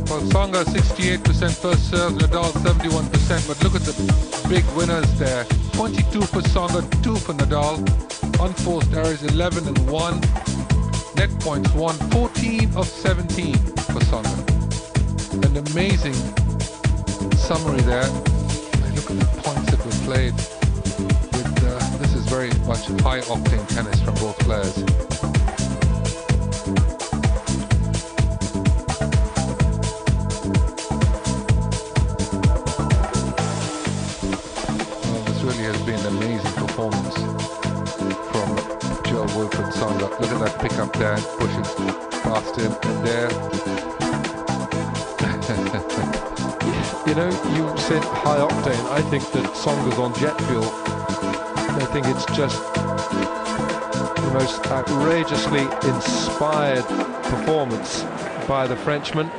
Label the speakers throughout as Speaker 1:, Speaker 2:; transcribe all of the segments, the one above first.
Speaker 1: Well, Tsonga 68% first serve, Nadal 71%, but look at the big winners there. 22 for Tsonga, 2 for Nadal. Unforced errors 11 and 1. Net points 1, 14 of 17 for Tsonga. An amazing summary there. Look at the points that were played. This is very much high-octane tennis from both players. Has been an amazing performance from Wilfried Tsonga. Look at that pick up there, pushes past him, and there.
Speaker 2: You know, you said high octane. I think that Tsonga's on jet fuel. I think it's just the most outrageously inspired performance by the Frenchman.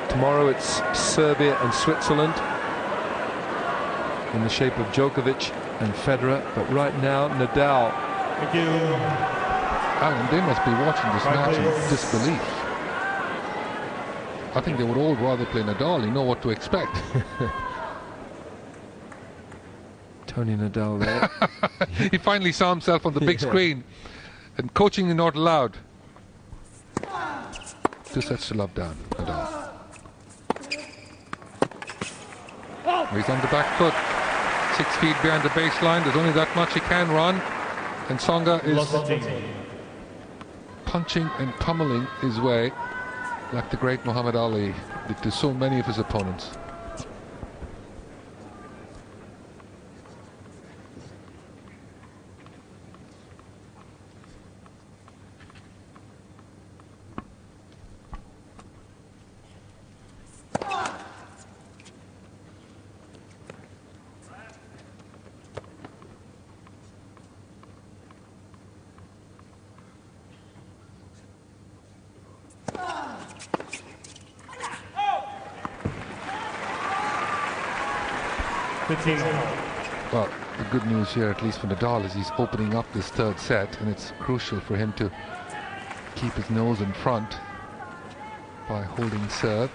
Speaker 2: Tomorrow it's Serbia and Switzerland in the shape of Djokovic and Federer, but right now Nadal.
Speaker 3: Thank you.
Speaker 1: Alan, they must be watching this match in disbelief. I think they would all rather play Nadal. You know what to expect.
Speaker 2: Tony Nadal there.
Speaker 1: He finally saw himself on the big screen, and coaching is not allowed. 2 sets to love down, Nadal. He's on the back foot, 6 feet behind the baseline. There's only that much he can run, and Tsonga is punching and pummeling his way like the great Muhammad Ali did to so many of his opponents. Well, the good news here, at least for Nadal, is he's opening up this 3rd set, and it's crucial for him to keep his nose in front by holding serve.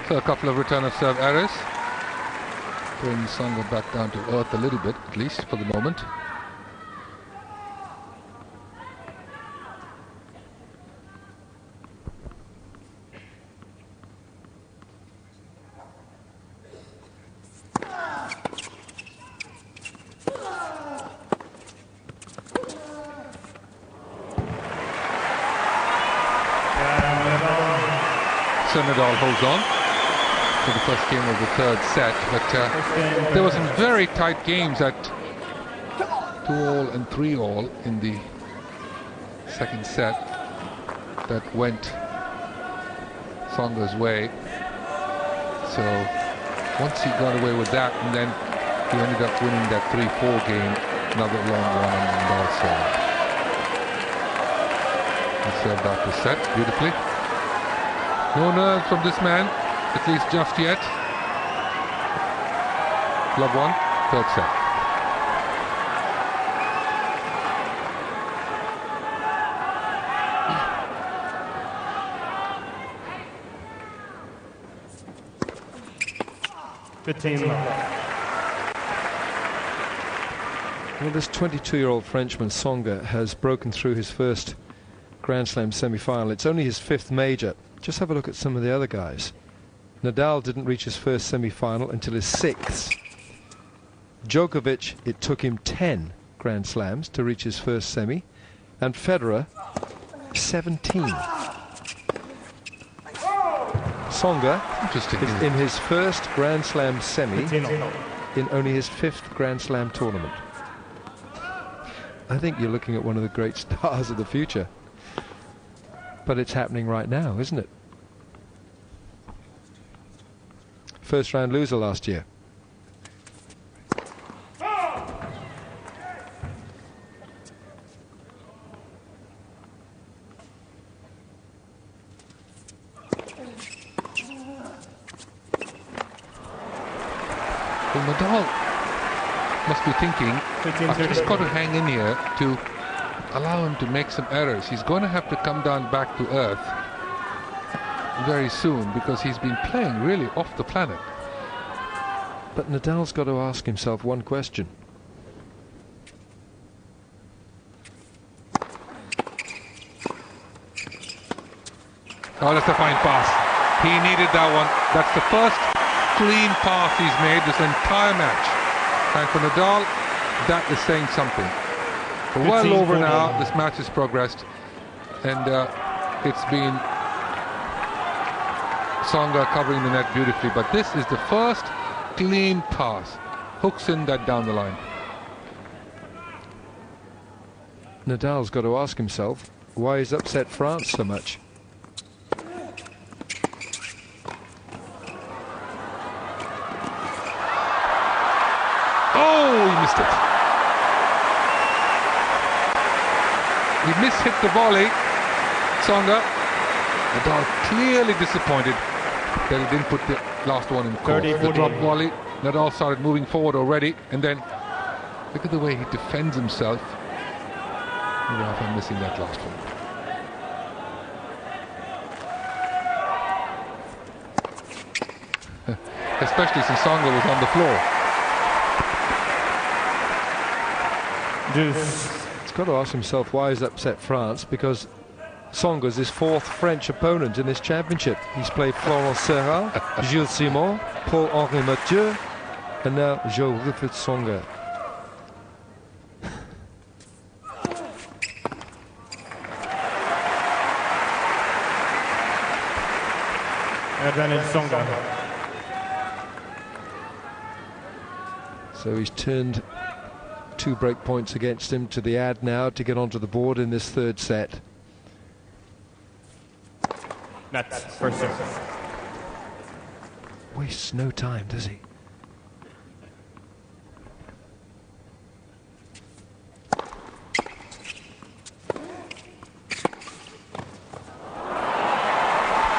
Speaker 1: So a couple of return of serve errors. Bring Tsonga back down to earth a little bit, at least for the moment. Nadal holds on for the first game of the 3rd set, but there were some very tight games at 2-all and 3-all in the 2nd set that went Tsonga's way. So once he got away with that, and then he ended up winning that 3-4 game, another long one on Nadal serve. He served out the set beautifully. No nerves from this man, at least just yet. Love 1, 3rd set.
Speaker 2: Well, this 22-year-old Frenchman, Tsonga, has broken through his first Grand Slam semi-final. It's only his 5th major. Just have a look at some of the other guys. Nadal didn't reach his first semi-final until his 6th. Djokovic, it took him 10 Grand Slams to reach his first semi, and Federer 17. Tsonga is in his first Grand Slam semi in only his 5th Grand Slam tournament. I think you're looking at one of the great stars of the future. But it's happening right now, isn't it? First round loser last year.
Speaker 1: Well, Nadal must be thinking, I've just got to hang in here to allow him to make some errors. He's going to have to come down back to earth very soon because he's been playing really off the planet.
Speaker 2: But Nadal's got to ask himself one question.
Speaker 1: Oh, that's a fine pass. He needed that one. That's the first clean pass he's made this entire match. And for Nadal, that is saying something. For well over now, this match has progressed, and it's been Tsonga covering the net beautifully. But this is the first clean pass. Hooks in that down the line.
Speaker 2: Nadal's got to ask himself why he's upset France so much.
Speaker 1: Oh, he missed it. He mishit the volley. Tsonga. Nadal clearly disappointed that he didn't put the last one in court. The drop volley. Nadal started moving forward already, and then look at the way he defends himself. Rafael missing that last one. Especially since Tsonga was on the floor.
Speaker 2: He's got to ask himself why he's upset France, because Tsonga's his 4th French opponent in this championship. He's played Florent Serra, Gilles Simon, Paul-Henri Mathieu, and now Wilfried Tsonga.
Speaker 3: Advantage Tsonga.
Speaker 2: So he's turned 2 break points against him to the ad now to get onto the board in this 3rd set.
Speaker 3: That's first serve.
Speaker 2: Wastes no time, does he?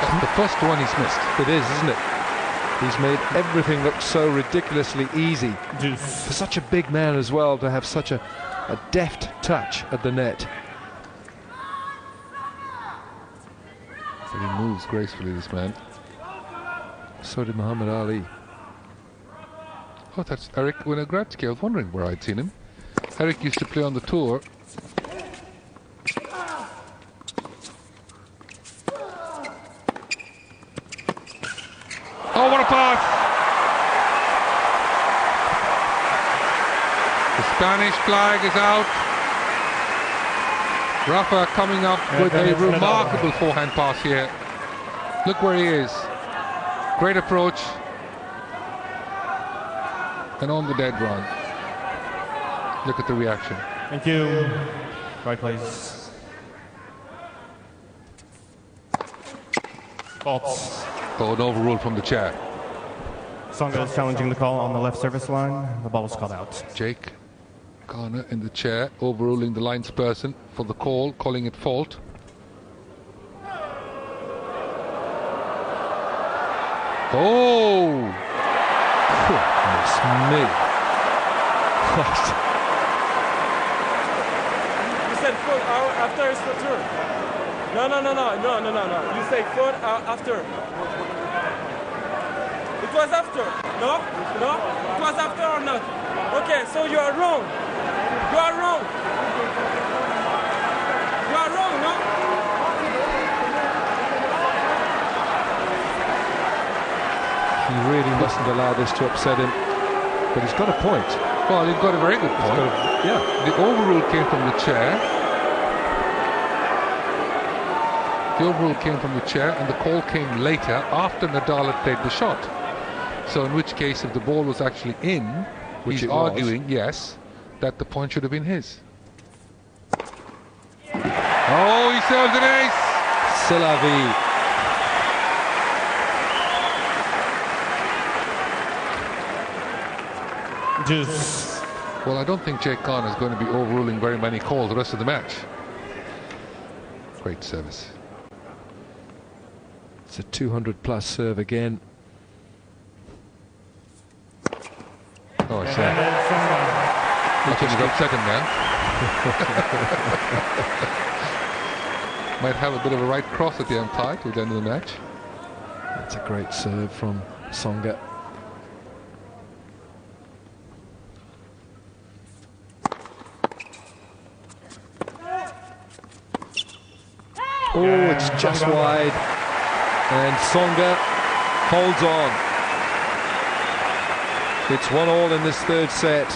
Speaker 1: That's the first one he's missed.
Speaker 2: It is, isn't it? He's made everything look so ridiculously easy. For such a big man as well to have such a deft touch at the net.
Speaker 1: So he moves gracefully, this man.
Speaker 2: So did Muhammad Ali.
Speaker 1: Oh, that's Eric Winogradsky. I was wondering where I'd seen him. Eric used to play on the tour. Oh, what a pass! The Spanish flag is out. Rafa coming up with a remarkable forehand pass here. Look where he is. Great approach. And on the dead run. Look at the reaction.
Speaker 3: Thank you. Right, please. Faults.
Speaker 1: Oh, an overrule from the chair.
Speaker 3: Tsonga is challenging the call on the left service line. The ball is called out.
Speaker 1: Jake Garner in the chair, overruling the linesperson for the call, calling it fault. Oh!
Speaker 2: Goodness me.
Speaker 4: You said foot after his return. No. You say foot after. It was after. No? It was after or not? Okay, so you are wrong. You are wrong. You are wrong, no?
Speaker 2: He really mustn't allow this to upset him. But he's got a point.
Speaker 1: Well, you've got a very good point.
Speaker 2: Yeah.
Speaker 1: The overrule came from the chair. The overrule came from the chair, and the call came later after Nadal had played the shot. So in which case, if the ball was actually in,
Speaker 2: Which
Speaker 1: he's
Speaker 2: it was.
Speaker 1: arguing, yes, that the point should have been his. Oh, he serves an ace!
Speaker 2: C'est la vie.
Speaker 3: Just
Speaker 1: Well, I don't think Jay Khan is going to be overruling very many calls the rest of the match. Great service.
Speaker 2: It's a 200+ serve again.
Speaker 1: Oh, I see. I think you've upset him now. Might have a bit of a right cross at the umpire to the end of the match.
Speaker 2: That's a great serve from Tsonga. Oh, it's just wide. And Tsonga holds on. It's 1-1 in this third set.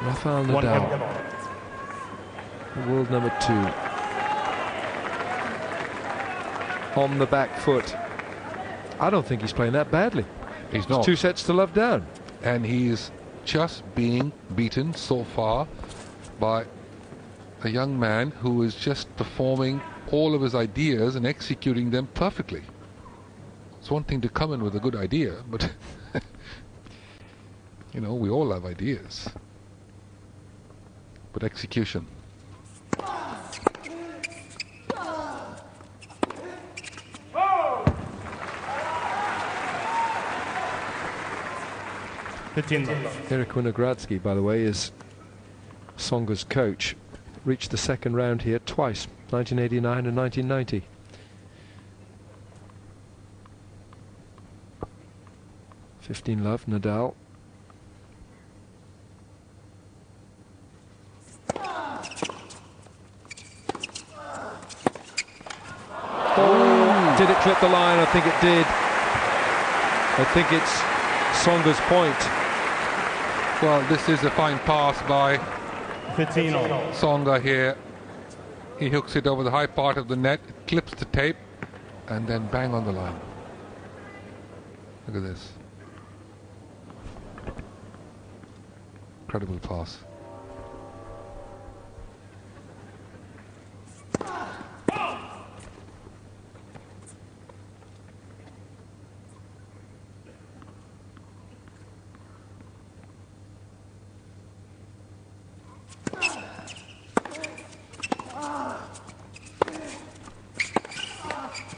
Speaker 2: Rafael Nadal, world number 2. On the back foot. I don't think he's playing that badly.
Speaker 1: He's not.
Speaker 2: 2 sets to love down.
Speaker 1: And he's just being beaten so far by a young man who is just performing all of his ideas and executing them perfectly. It's one thing to come in with a good idea, but you know, we all have ideas. But execution.
Speaker 2: Eric Winogradsky, by the way, is Tsonga's coach. Reached the second round here twice, 1989 and 1990. Love, Nadal. Oh, did it clip the line? I think it did. I think it's Tsonga's point.
Speaker 1: Well, this is a fine pass by Tsonga here. He hooks it over the high part of the net, clips the tape, and then bang on the line. Look at this. Incredible pass.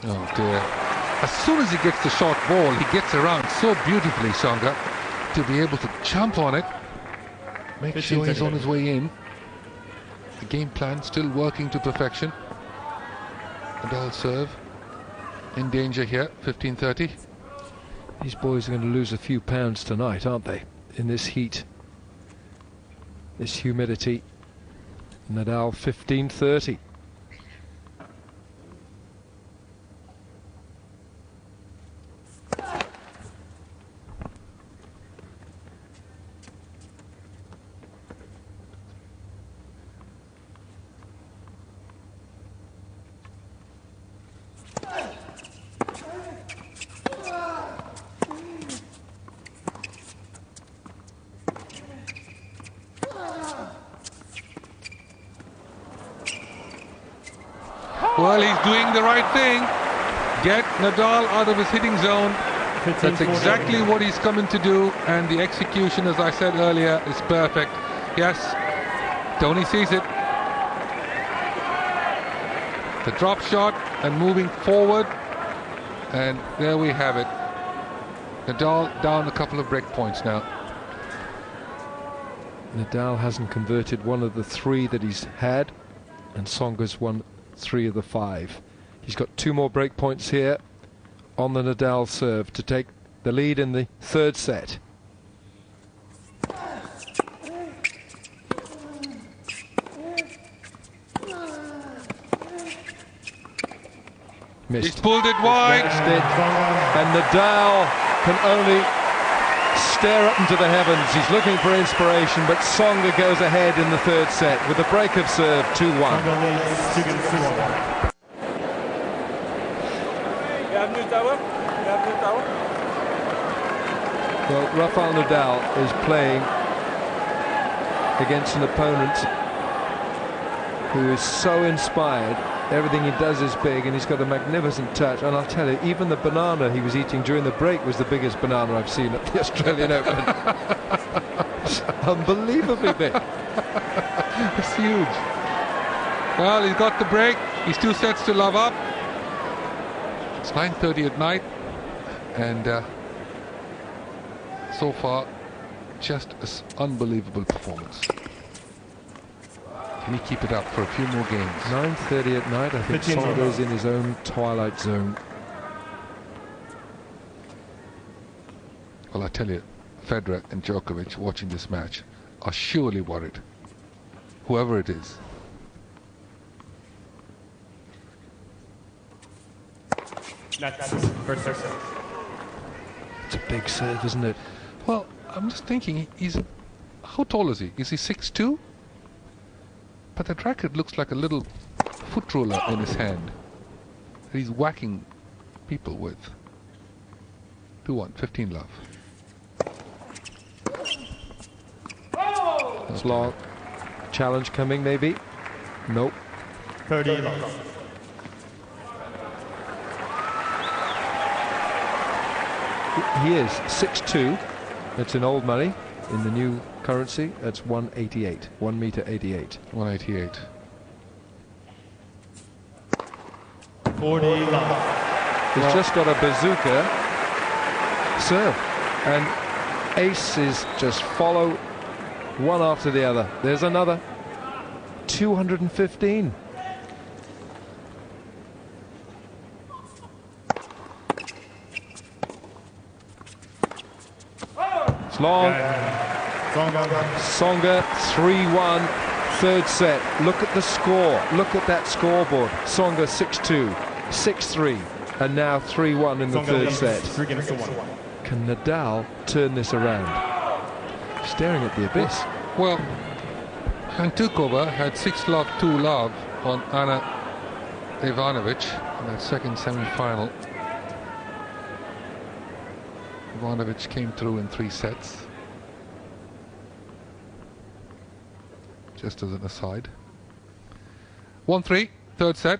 Speaker 1: Oh dear. As soon as he gets the short ball, he gets around so beautifully, Tsonga, to be able to jump on it, make sure he's on his way in. The game plan still working to perfection. Nadal serve in danger here, 15-30.
Speaker 2: These boys are going to lose a few pounds tonight, aren't they? In this heat, this humidity. Nadal 15-30.
Speaker 1: Well, he's doing the right thing. Get Nadal out of his hitting zone. That's exactly what he's coming to do, and the execution, as I said earlier, is perfect. Yes, Tony sees it. The drop shot and moving forward, and there we have it. Nadal down a couple of break points now.
Speaker 2: Nadal hasn't converted one of the 3 that he's had, and Tsonga's won 3 of the 5. He's got 2 more break points here on the Nadal serve to take the lead in the third set. Missed.
Speaker 1: He's pulled it wide.
Speaker 2: Missed it. And Nadal can only stare up into the heavens. He's looking for inspiration, but Tsonga goes ahead in the third set with a break of serve, 2-1. Well, Rafael Nadal is playing against an opponent who is so inspired. Everything he does is big, and he's got a magnificent touch. And I'll tell you, even the banana he was eating during the break was the biggest banana I've seen at the Australian Open. It's unbelievably big.
Speaker 1: It's huge. Well, he's got the break. He's 2 sets to love up. It's 9:30 at night, and so far, just an unbelievable performance. Can he keep it up for a few more games?
Speaker 2: 9:30 at night. I think Tsonga is in his own twilight zone.
Speaker 1: Well, I tell you, Federer and Djokovic watching this match are surely worried. Whoever it is.
Speaker 2: It's a big serve, isn't it?
Speaker 1: Well, I'm just thinking, how tall is he? Is he 6'2"? But that racket looks like a little foot roller in his hand that he's whacking people with. 2-1, 15 love.
Speaker 2: It's long. Challenge coming, maybe? Nope.
Speaker 3: 30 love.
Speaker 2: He is 6'2". That's in old money. In the new currency, that's 188. 1 meter 88.
Speaker 1: 188.
Speaker 3: 40 love.
Speaker 2: He's just got a bazooka serve. And aces just follow one after the other. There's another. 215. It's long. Tsonga 3-1, third set. Look at the score. Look at that scoreboard. Tsonga 6-2, 6-3, and now 3-1 in the third set. Can Nadal turn this around? Staring at the abyss.
Speaker 1: Well, Hantukova had 6 love, 2 love on Ana Ivanovic in that second semi-final. Ivanovic came through in 3 sets. Just as an aside. 1-3, third set.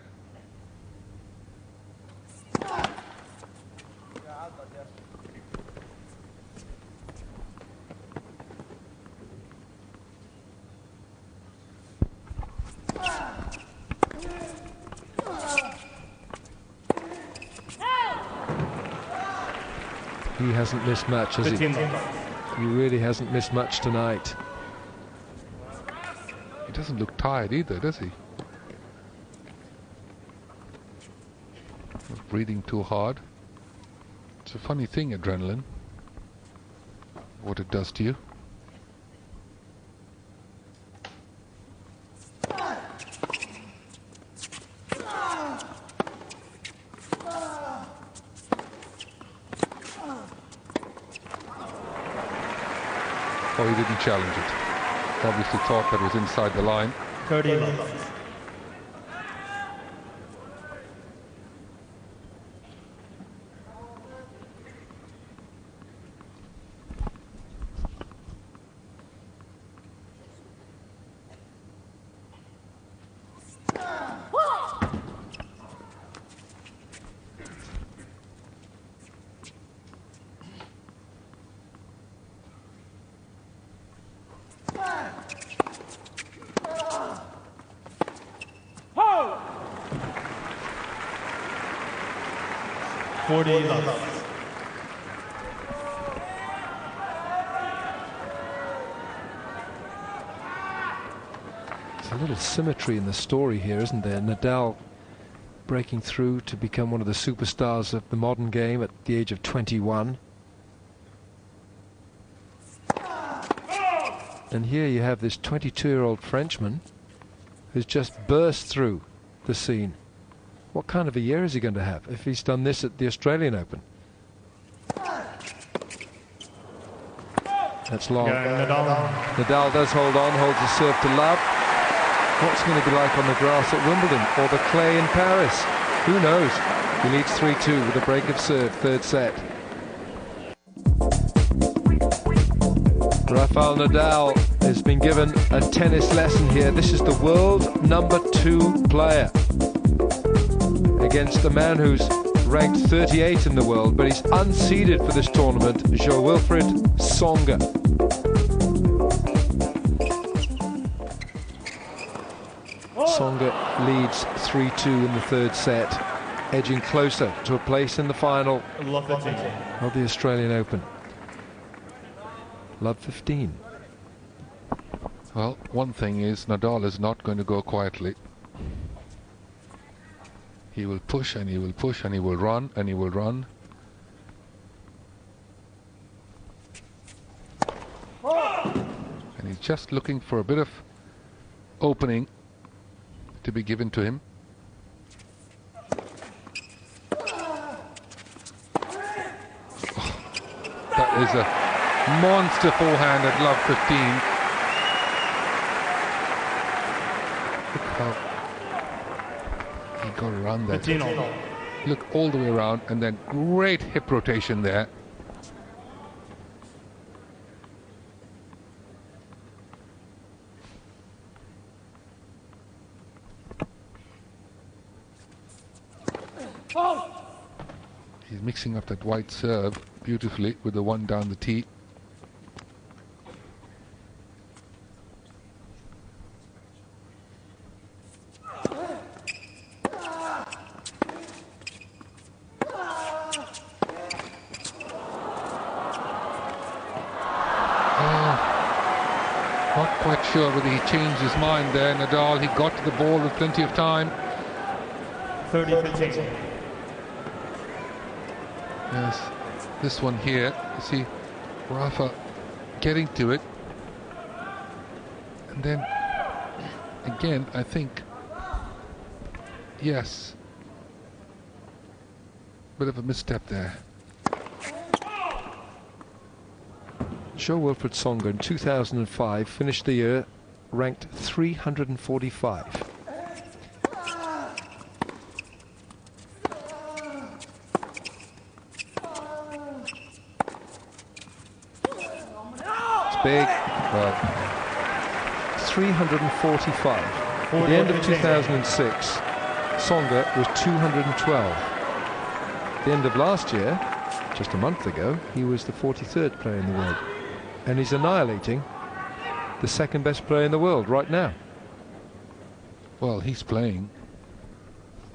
Speaker 2: He hasn't missed much, has he? He really hasn't missed much tonight.
Speaker 1: He doesn't look tired either, does he? Not breathing too hard. It's a funny thing, adrenaline. What it does to you. Oh, he didn't challenge it. Obviously thought that was inside the line.
Speaker 3: 30 love.
Speaker 2: There's a little symmetry in the story here, isn't there? Nadal breaking through to become one of the superstars of the modern game at the age of 21. And here you have this 22-year-old Frenchman who's just burst through the scene. What kind of a year is he going to have if he's done this at the Australian Open? That's long.
Speaker 3: Yeah,
Speaker 2: Nadal does hold on, holds the serve to love. What's it going to be like on the grass at Wimbledon or the clay in Paris? Who knows? He leads 3-2 with a break of serve, third set. Rafael Nadal has been given a tennis lesson here. This is the world #2 player against a man who's ranked 38 in the world, but he's unseeded for this tournament, Wilfried Tsonga. Tsonga leads 3-2 in the third set, edging closer to a place in the final of the Australian Open. Love 15.
Speaker 1: Well, one thing is Nadal is not going to go quietly. He will push and he will push and he will run and he will run. And he's just looking for a bit of opening to be given to him. Oh, that is a monster forehand at love 15. Look how he got around that. Look all the way around and then great hip rotation there. He's mixing up that white serve beautifully with the one down the tee. Not quite sure whether he changed his mind there, Nadal. He got to the ball with plenty of time.
Speaker 3: 30-15.
Speaker 1: Yes, this one here, you see Rafa getting to it. And then, again, I think, yes, bit of a misstep there.
Speaker 2: Wilfried Tsonga in 2005 finished the year ranked 345. It's big. Well, 345. At the end of 2006, Tsonga was 212. At the end of last year, just a month ago, he was the 43rd player in the world. And he's annihilating the second best player in the world right now.
Speaker 1: Well, he's playing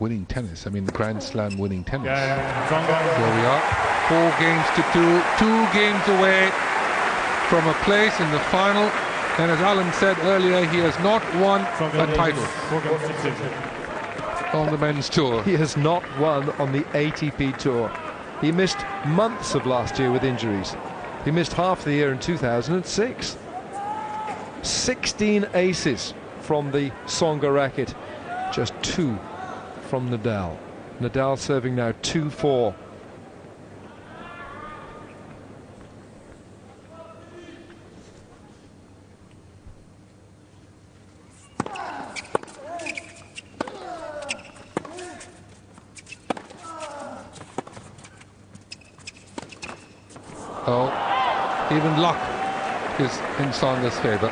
Speaker 1: winning tennis. I mean, Grand Slam winning tennis. Here we are, 4 games to 2 games away from a place in the final. And as Alan said earlier, he has not won a title on the men's tour.
Speaker 2: He has not won on the ATP tour. He missed months of last year with injuries. He missed half the year in 2006. 16 aces from the Tsonga racket, just 2 from Nadal. Nadal serving now 2-4.
Speaker 1: Oh, even luck is in Tsonga's favour.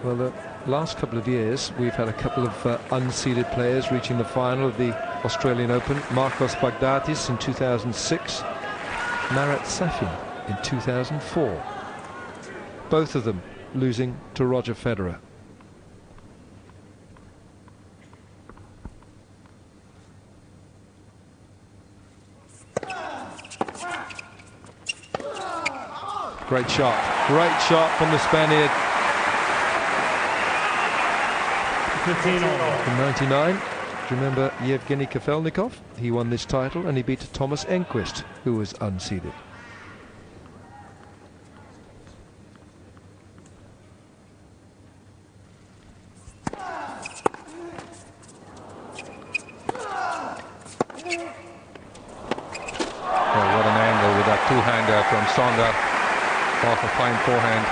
Speaker 2: Well, the last couple of years, we've had a couple of unseeded players reaching the final of the Australian Open. Marcos Baghdatis in 2006, Marat Safin in 2004. Both of them losing to Roger Federer. Great shot from the Spaniard. In 99, do you remember Yevgeny Kafelnikov? He won this title and he beat Thomas Enquist, who was unseeded.
Speaker 1: two-hander from Tsonga off a fine forehand.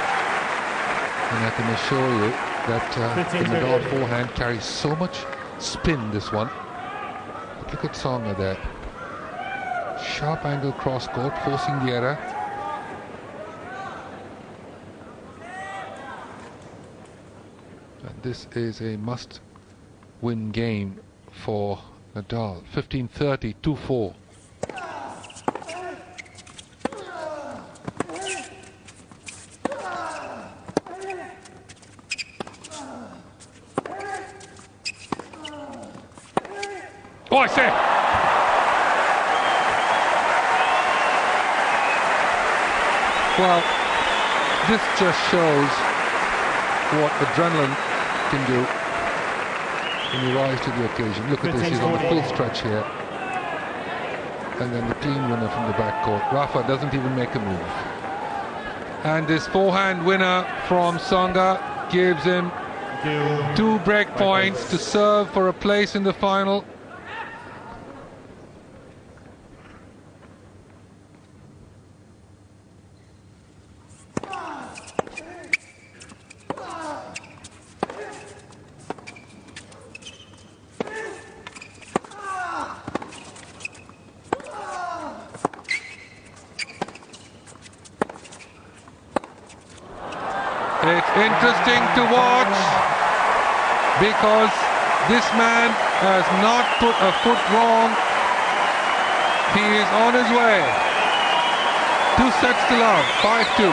Speaker 1: And I can assure you that the Nadal forehand carries so much spin, this one. But look at Tsonga there. Sharp angle cross court, forcing the error. And this is a must-win game for Nadal. 15-30, 2-4. Oh, I say! Well, this just shows what adrenaline can do when you rise to the occasion. Look at this, he's on the full stretch here. And then the clean winner from the backcourt. Rafa doesn't even make a move. And this forehand winner from Tsonga gives him 2 break points to serve for a place in the final. It's interesting to watch because this man has not put a foot wrong. He is on his way. 2 sets to love, 5-2.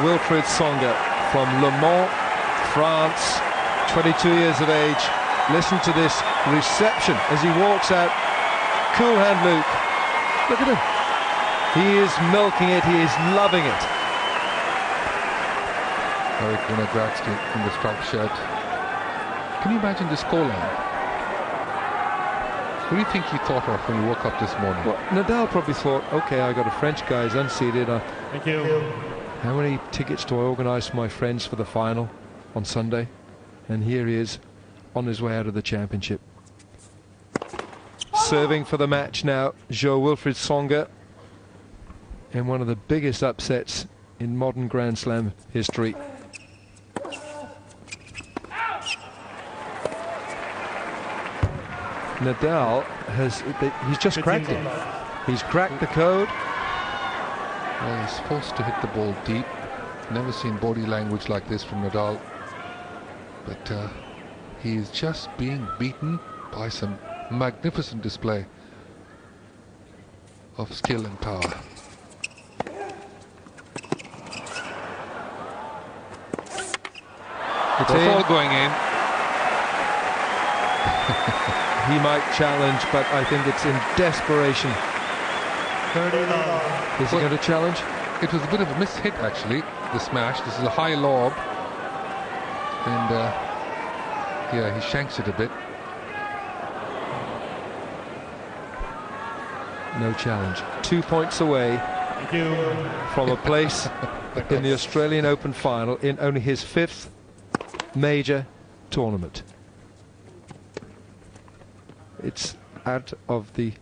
Speaker 2: Wilfried Tsonga from Le Mans, France, 22 years of age. Listen to this reception as he walks out. Cool hand Luke. Look at him. He is milking it. He is loving it.
Speaker 1: Eric Winogradsky in the striped shirt. Can you imagine the scoreline? What do you think he thought of when he woke up this morning?
Speaker 2: Well, Nadal probably thought, okay, I got a French guy, he's unseeded.
Speaker 3: Thank you.
Speaker 2: How many tickets do I organise for my friends for the final on Sunday? And here he is on his way out of the championship. Serving for the match now, Wilfried Tsonga, in one of the biggest upsets in modern Grand Slam history. Nadal he's just cracked it. He's cracked the code.
Speaker 1: Well, he's forced to hit the ball deep. Never seen body language like this from Nadal. But he is just being beaten by some magnificent display of skill and power. It's all going in.
Speaker 2: He might challenge, but I think it's in desperation.
Speaker 3: 30
Speaker 2: Is he going to challenge?
Speaker 1: It was a bit of a miss hit, actually, the smash. This is a high lob. And, yeah, he shanks it a bit.
Speaker 2: No challenge. 2 points away from a place in the Australian Open final in only his 5th major tournament. It's out of the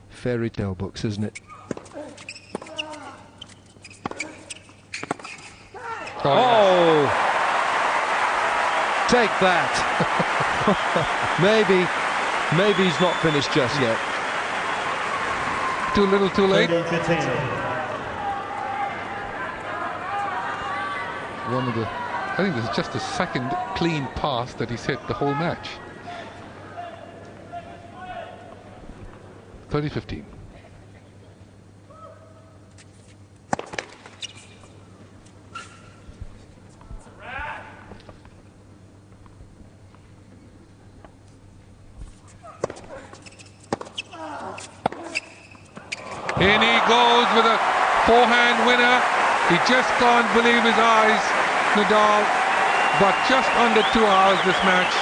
Speaker 2: fairy tale books, isn't it? Oh! Take that! Maybe he's not finished just yet.
Speaker 1: Too little, too late. I think this is just the second clean pass that he's hit the whole match. 30-15. In he goes with a forehand winner. He just can't believe his eyes, Nadal. But just under 2 hours this match.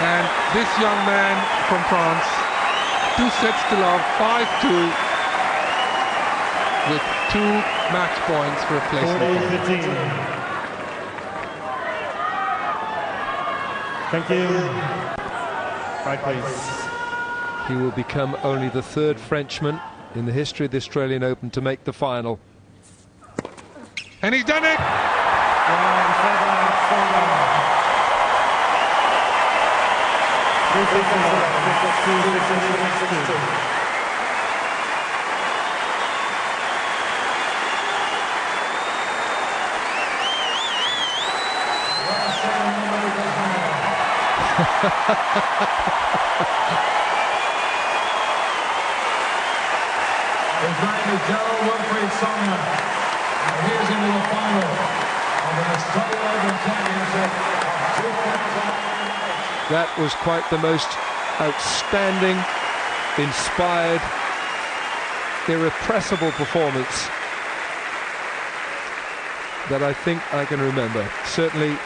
Speaker 1: And this young man from France, 2 sets to love, 5-2, with 2 match points for a place in the final.
Speaker 3: Thank you. Right, please.
Speaker 2: He will become only the third Frenchman in the history of the Australian Open to make the final.
Speaker 1: And he's done it!
Speaker 5: His name is Wilfried Tsonga, and he is into the final of the Australian Open Championship of 2000.
Speaker 2: That was quite the most outstanding, inspired, irrepressible performance that I think I can remember. Certainly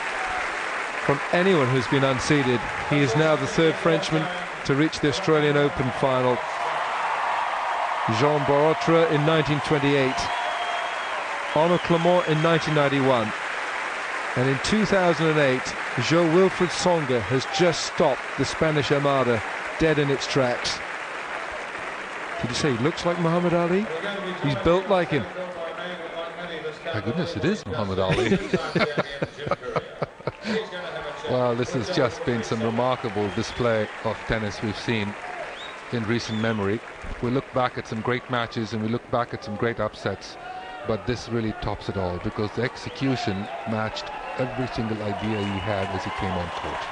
Speaker 2: from anyone who's been unseeded. He is now the third Frenchman to reach the Australian Open final. Jean Barotra in 1928, Arnaud Clément in 1991, and in 2008, Wilfried Tsonga has just stopped the Spanish Armada dead in its tracks. Did you say he looks like Muhammad Ali? He's built like him.
Speaker 1: My goodness, it is Muhammad Ali. Well, this has just been some remarkable display of tennis we've seen in recent memory. We look back at some great matches and we look back at some great upsets, but this really tops it all because the execution matched every single idea he had as he came on court.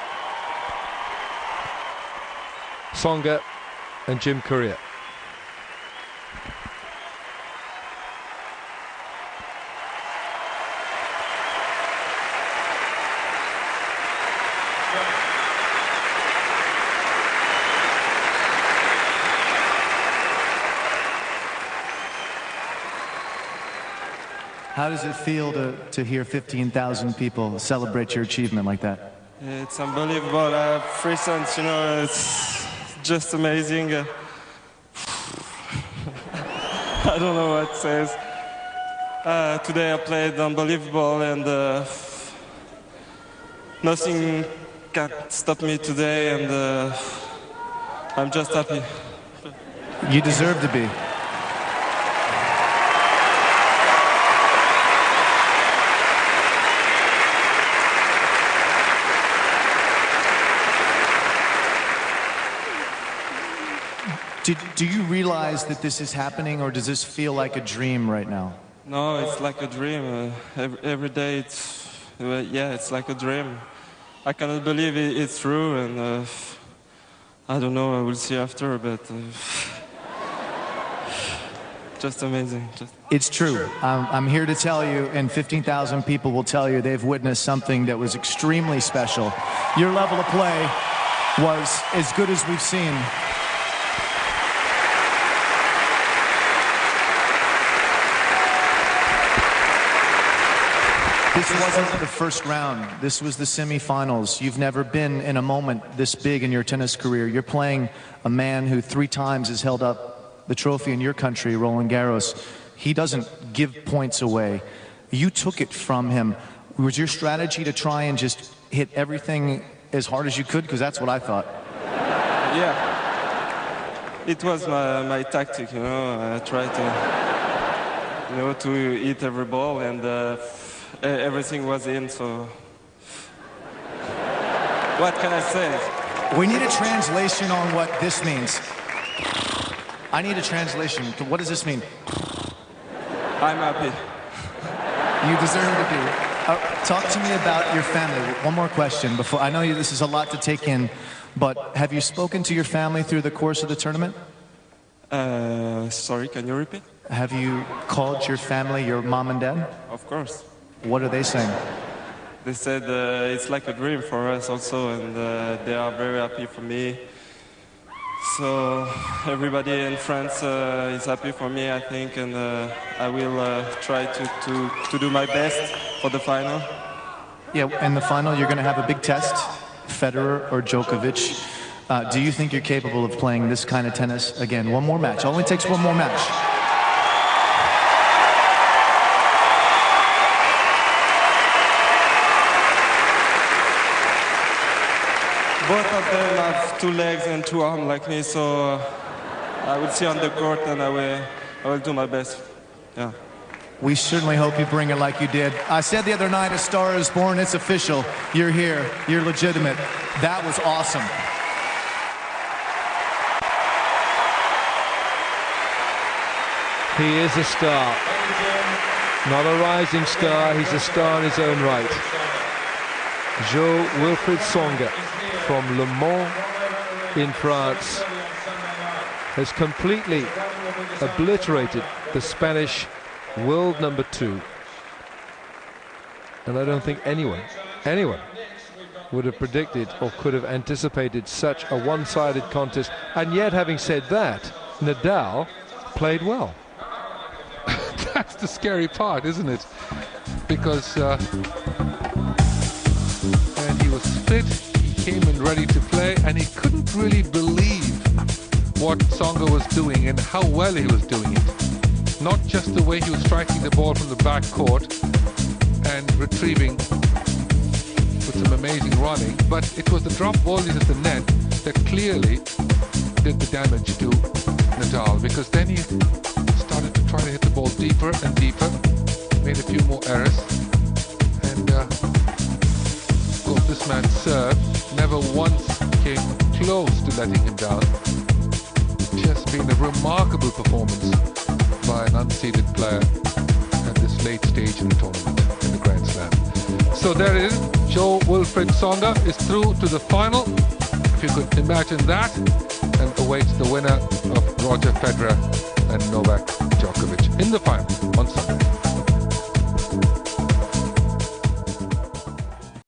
Speaker 2: Tsonga and Jim Courier.
Speaker 6: How does it feel to hear 15,000 people celebrate your achievement like that?
Speaker 4: It's unbelievable. I have 3 sons, you know, it's just amazing. I don't know what it says. Today I played unbelievable and nothing can stop me today and I'm just happy.
Speaker 6: You deserve to be. Do you realize that this is happening, or does this feel like a dream right now?
Speaker 4: No, it's like a dream. Every day it's like a dream. I cannot believe it's true, and I don't know, I will see after, but just amazing.
Speaker 6: It's true. I'm here to tell you, and 15,000 people will tell you they've witnessed something that was extremely special. Your level of play was as good as we've seen. This wasn't the first round. This was the semifinals. You've never been in a moment this big in your tennis career. You're playing a man who 3 times has held up the trophy in your country, Roland Garros. He doesn't give points away. You took it from him. Was your strategy to try and just hit everything as hard as you could? Because that's what I thought.
Speaker 4: Yeah. It was my tactic, you know. I tried to hit every ball and everything was in, so what can I say?
Speaker 6: We need a translation on what this means. I need a translation. What does this mean?
Speaker 4: I'm happy.
Speaker 6: You deserve to be. Talk to me about your family. One more question before. I know this is a lot to take in, but have you spoken to your family through the course of the tournament?
Speaker 4: Sorry, can you repeat?
Speaker 6: Have you called your family, your mom and dad?
Speaker 4: Of course.
Speaker 6: What are they saying?
Speaker 4: They said it's like a dream for us also, and they are very happy for me. So everybody in France is happy for me, I think, and I will try to do my best for the final.
Speaker 6: Yeah, in the final you're going to have a big test, Federer or Djokovic. Do you think you're capable of playing this kind of tennis again? One more match. It only takes one more match.
Speaker 4: both of them have 2 legs and 2 arms like me, so I will see on the court and I will do my best. Yeah.
Speaker 6: We certainly hope you bring it like you did. I said the other night, A Star Is Born, it's official. You're here, you're legitimate. That was awesome.
Speaker 2: He is a star. Not a rising star, he's a star in his own right. Wilfried Tsonga from Le Mans in France has completely obliterated the Spanish world number 2. And I don't think anyone would have predicted or could have anticipated such a one-sided contest. And yet, having said that, Nadal played well.
Speaker 1: That's the scary part, isn't it? Because and he was fit, he came in ready to play, and he couldn't really believe what Tsonga was doing and how well he was doing it. Not just the way he was striking the ball from the back court and retrieving with some amazing running, but it was the drop volleys at the net that clearly did the damage to Nadal, because then he started to try to hit the ball deeper and deeper, made a few more errors, and of course this man's serve never once came close to letting him down. Just been a remarkable performance by an unseeded player at this late stage in the tournament, in the Grand Slam. So there it is. Wilfried Tsonga is through to the final, if you could imagine that, and awaits the winner of Roger Federer and Novak Djokovic in the final on Sunday.